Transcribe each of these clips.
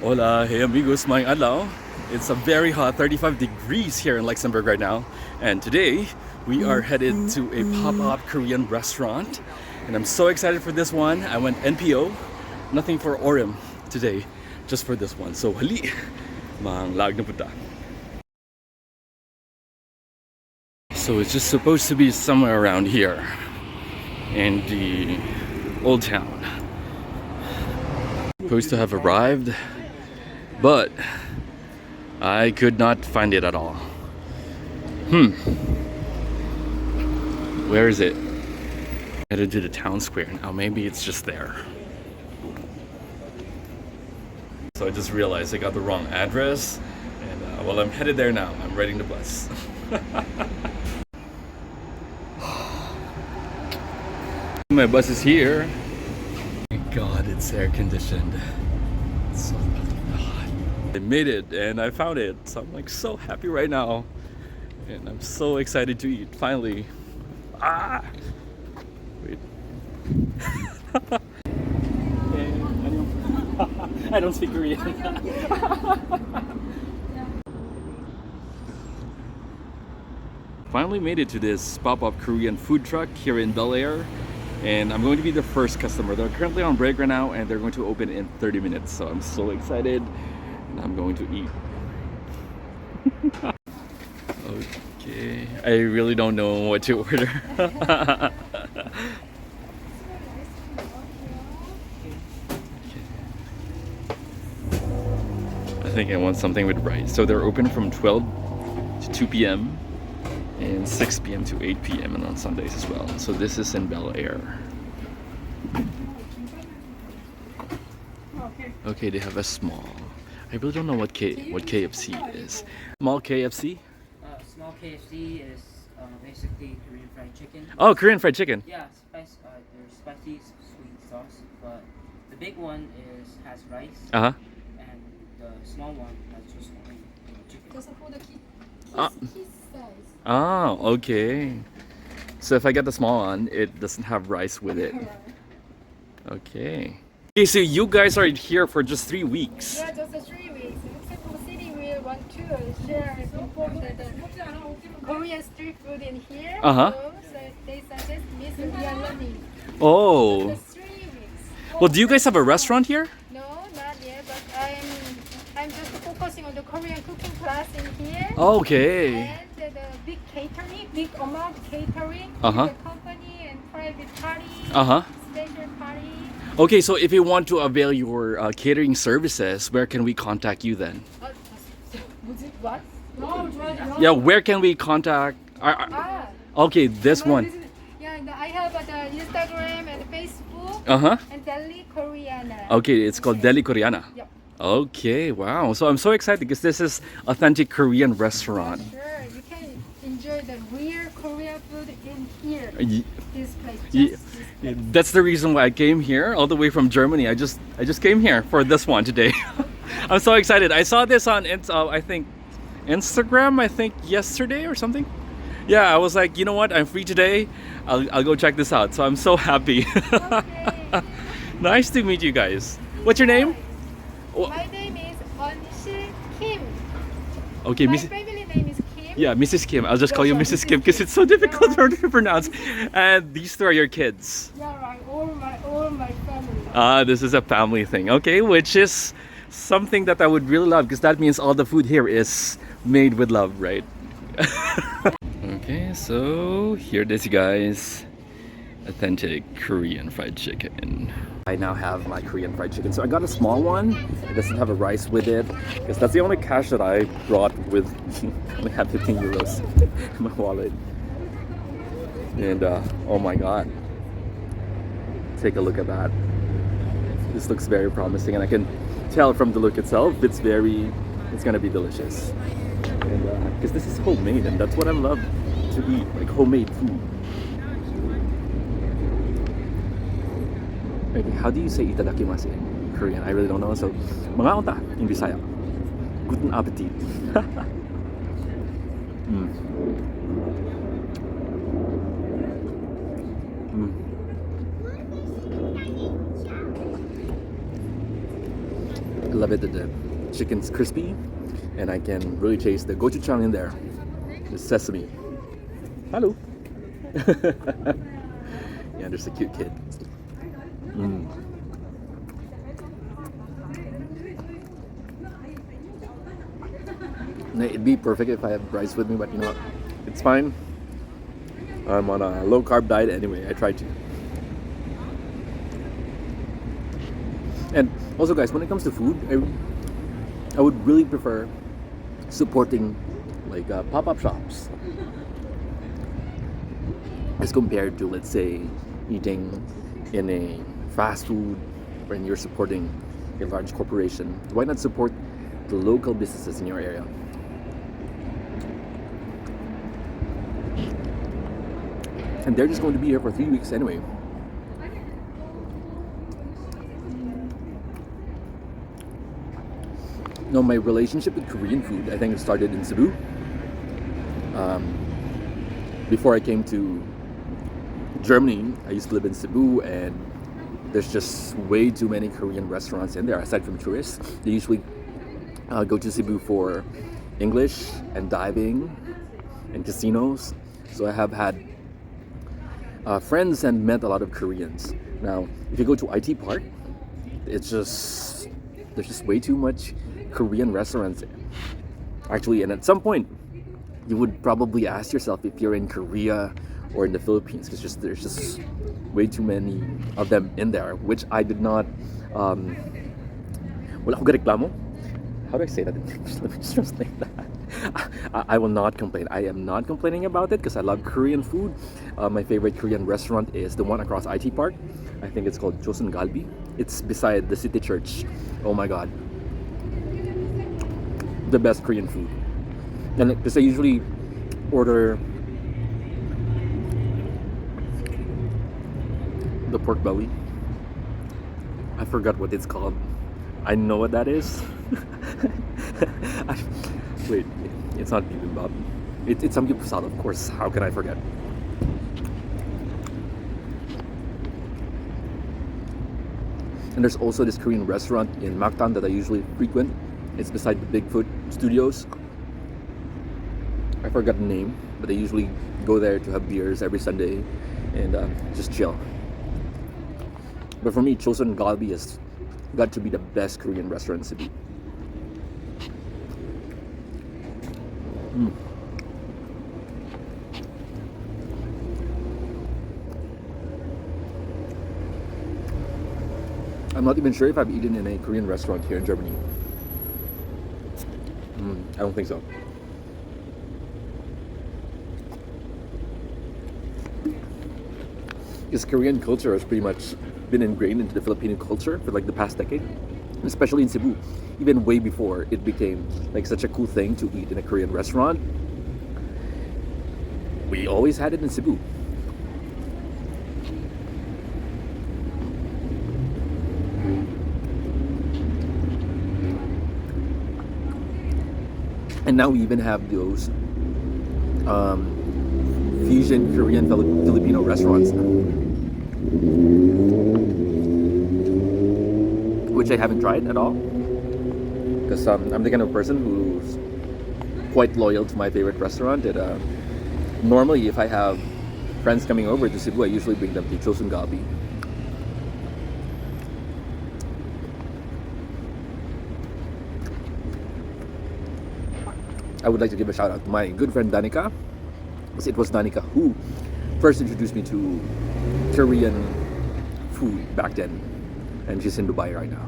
Hola, hey amigos, maayong adlaw. It's a very hot 35 degrees here in Luxembourg right now. And today, we are headed to a pop-up Korean restaurant. And I'm so excited for this one. I went NPO, nothing for Orem today, just for this one. So hali, mang lag na punta. So it's just supposed to be somewhere around here in the old town. Supposed to have arrived, but I could not find it at all. Where is it? Headed to the town square now. Maybe it's just there. So I just realized I got the wrong address, and well, I'm headed there now. I'm riding the bus. My bus is here. Thank God it's air conditioned. It's so hot. I made it and I found it. So I'm like so happy right now. And I'm so excited to eat finally. Wait. I don't speak Korean. Finally made it to this pop-up Korean food truck here in Bel Air. And I'm going to be the first customer. They're currently on break right now and they're going to open in 30 minutes. So I'm so excited and I'm going to eat. Okay, I really don't know what to order. I think I want something with rice. So they're open from 12 to 2 p.m. and 6 p.m. to 8 p.m. and on Sundays as well. So this is in Bel Air. Okay, they have a small. I really don't know what KFC is. Small KFC? Small KFC is basically Korean fried chicken. Oh, Korean fried chicken. Yeah, there's spicy sweet sauce, but the big one has rice. Uh-huh. And the small one has just only chicken. Just for the kiss size. Oh, okay. So if I get the small one, it doesn't have rice with it. Okay. Okay, so you guys are here for just 3 weeks. Yeah, just 3 weeks. Luxembourg City we want to share the Korean street food in here. Uh-huh. So they suggest me, so we are learning. Oh. Just 3 weeks. Well, do you guys have a restaurant here? No, not yet, but I'm just focusing on the Korean cooking class in here. Okay. And the big catering, big amount catering. Uh-huh. The company and private party. Uh-huh. Special party. Okay, so if you want to avail your catering services, where can we contact you then? What? Yeah, where can we contact? Okay, this one. Yeah, I have the Instagram and Facebook Uh-huh. and Deli.Koreana. Okay, it's called Deli.Koreana. Yep. Okay, wow. So I'm so excited because this is authentic Korean restaurant. Sure, you can enjoy the real Korean food in here. This place. Ye- Just this place. That's the reason why I came here all the way from Germany. I just came here for this one today. I'm so excited. I saw this on I think Instagram, I think yesterday or something. Yeah, I was like, you know what? I'm free today. I'll go check this out. So I'm so happy. Okay. Nice to meet you guys. What's your name? My name is Kim. Okay, My Miss. family name is Kim. Yeah, Mrs. Kim. I'll just call you Mrs. Kim because it's so difficult for me to pronounce. And these two are your kids. Yeah, right. All my family. This is a family thing. Okay, which is something that I would really love because that means all the food here is made with love, right? Okay, so here it is, you guys. Authentic Korean fried chicken. I now have my Korean fried chicken. So I got a small one. It doesn't have a rice with it because that's the only cash that I brought with. I only had 15 euros in my wallet. And oh my god. Take a look at that. This looks very promising and I can tell from the look itself it's gonna be delicious. And because this is homemade and that's what I love to eat, like homemade food. Okay, how do you say itadakimasu in Korean? I really don't know. So, mga ota in Bisaya. Guten Appetit. love it that the chicken's crispy, and I can really taste the gochujang in there, the sesame. Hello. Yeah, there's a cute kid. It'd be perfect if I had rice with me, but you know what? It's fine. I'm on a low carb diet anyway. I try to. And also, guys, when it comes to food, I would really prefer supporting like pop-up shops as compared to, let's say, eating in a fast food when you're supporting a large corporation. Why not support the local businesses in your area? And they're just going to be here for 3 weeks anyway. No, my relationship with Korean food, I think it started in Cebu. Before I came to Germany, I used to live in Cebu, and there's just way too many Korean restaurants in there. Aside from tourists, they usually go to Cebu for English and diving and casinos. So I have had friends and met a lot of Koreans. Now, if you go to IT Park, there's just way too much Korean restaurants actually, and at some point you would probably ask yourself if you're in Korea or in the Philippines, because there's just way too many of them in there, which I did not wala ko reklamo. How do I say that in English? Let me just translate that. I will not complain. I am not complaining about it because I love Korean food. My favorite Korean restaurant is the one across IT Park. I think it's called Joseon Galbi. It's beside the City Church. Oh my god, the best Korean food. And because I usually order the pork belly. I forgot what it's called. I know what that is. Wait, it's not bibimbap. It's samgyeopsal, of course. How can I forget? And there's also this Korean restaurant in Mactan that I usually frequent. It's beside the Bigfoot Studios. I forgot the name, but I usually go there to have beers every Sunday and just chill. But for me, Joseon Galbi has got to be the best Korean restaurant in Cebu. I'm not even sure if I've eaten in a Korean restaurant here in Germany. I don't think so. Because Korean culture has pretty much been ingrained into the Filipino culture for like the past decade, especially in Cebu, even way before it became like such a cool thing to eat in a Korean restaurant. We always had it in Cebu. And now we even have those fusion Korean Filipino restaurants, which I haven't tried at all, because I'm the kind of person who's quite loyal to my favorite restaurant. And normally, if I have friends coming over to Cebu, I usually bring them to Joseon Galbi. I would like to give a shout out to my good friend Danica, because it was Danica who first introduced me to Korean food back then, and she's in Dubai right now.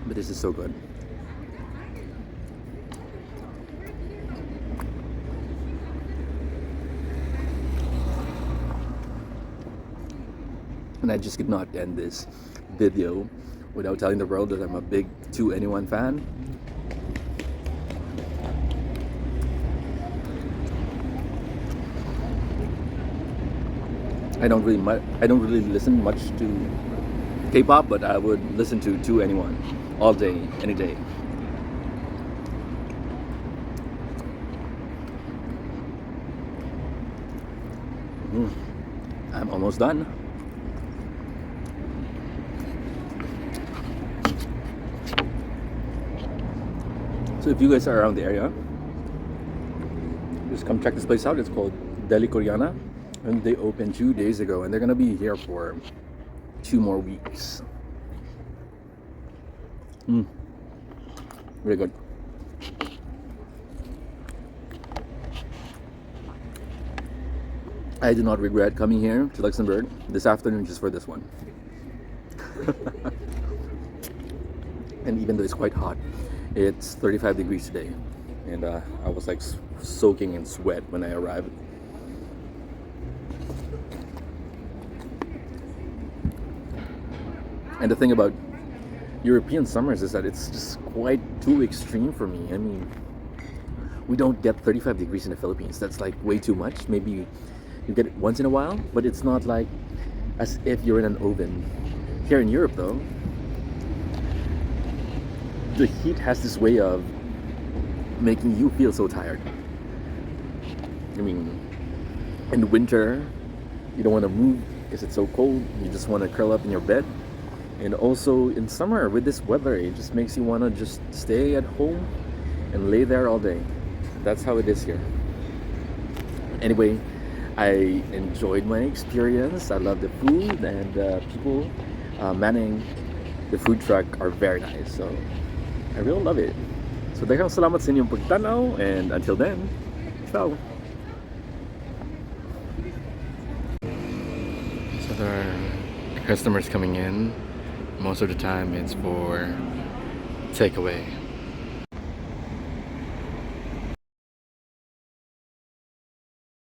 But this is so good. And I just could not end this video without telling the world that I'm a big 2NE1 fan. I don't really listen much to K-pop, but I would listen to 2NE1 all day, any day. I'm almost done. So if you guys are around the area, just come check this place out. It's called Deli.Koreana, and they opened 2 days ago, and they're gonna be here for 2 more weeks. Really good. I do not regret coming here to Luxembourg this afternoon just for this one. And even though it's quite hot, it's 35 degrees today, and I was like soaking in sweat when I arrived. And the thing about European summers is that it's just quite too extreme for me. I mean, we don't get 35 degrees in the Philippines. That's like way too much. Maybe you get it once in a while, but it's not like as if you're in an oven. Here in Europe though, the heat has this way of making you feel so tired. I mean, in winter, you don't want to move because it's so cold. You just want to curl up in your bed. And also in summer, with this weather, it just makes you want to just stay at home and lay there all day. That's how it is here. Anyway, I enjoyed my experience. I love the food, and people manning the food truck are very nice. So I really love it. So daghang salamat sa inyong pagtanaw, and until then, ciao! So there are customers coming in. Most of the time it's for takeaway.